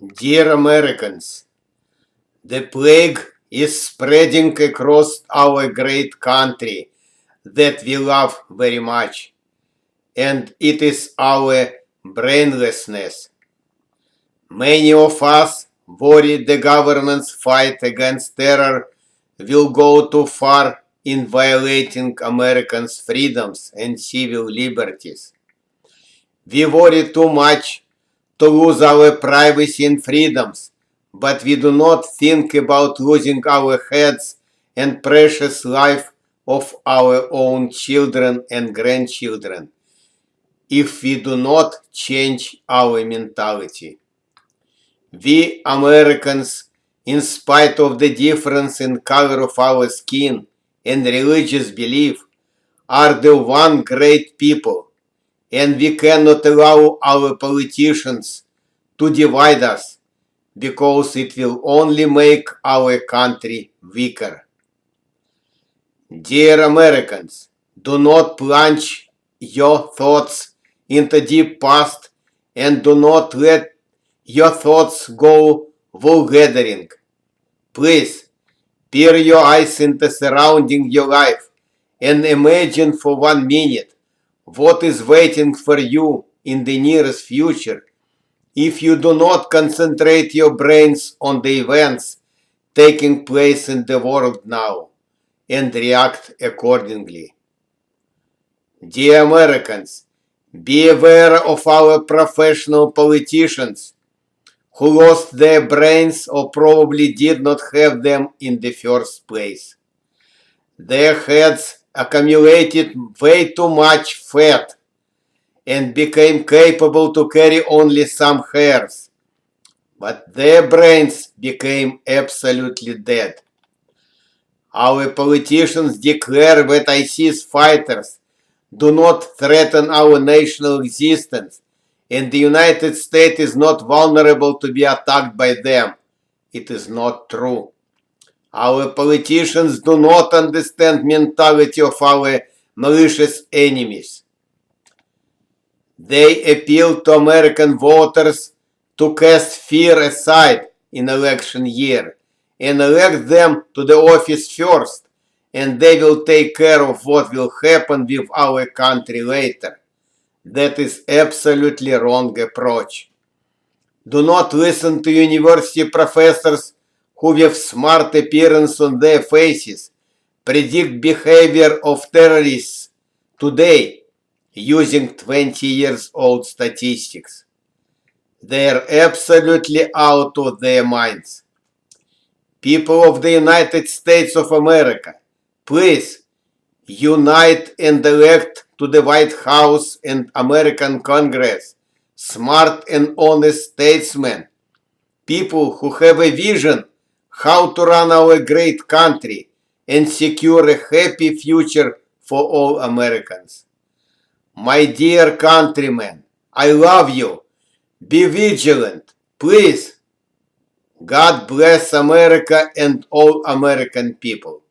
Dear Americans, the plague is spreading across our great country that we love very much, and it is our brainlessness. Many of us worry the government's fight against terror will go too far in violating Americans' freedoms and civil liberties. We worry too much to lose our privacy and freedoms, but we do not think about losing our heads and precious life of our own children and grandchildren if we do not change our mentality. We Americans, in spite of the difference in color of our skin and religious belief, are the one great people, and we cannot allow our politicians to divide us, because it will only make our country weaker. Dear Americans, do not plunge your thoughts into deep past and do not let your thoughts go wool-gathering. Please, peer your eyes into surrounding your life and imagine for 1 minute what is waiting for you in the nearest future if you do not concentrate your brains on the events taking place in the world now and react accordingly. Dear Americans, be aware of our professional politicians who lost their brains or probably did not have them in the first place. Their heads accumulated way too much fat and became capable to carry only some hairs, but their brains became absolutely dead. Our politicians declare that ISIS fighters do not threaten our national existence, and the United States is not vulnerable to be attacked by them. It is not true. Our politicians do not understand mentality of our malicious enemies. They appeal to American voters to cast fear aside in election year and elect them to the office first, and they will take care of what will happen with our country later. That is absolutely wrong approach. Do not listen to university professors who, with smart appearance on their faces, predict behavior of terrorists today using 20 years old statistics. They are absolutely out of their minds. People of the United States of America, please unite and elect to the White House and American Congress smart and honest statesmen, people who have a vision how to run our great country and secure a happy future for all Americans. My dear countrymen, I love you. Be vigilant, please. God bless America and all American people.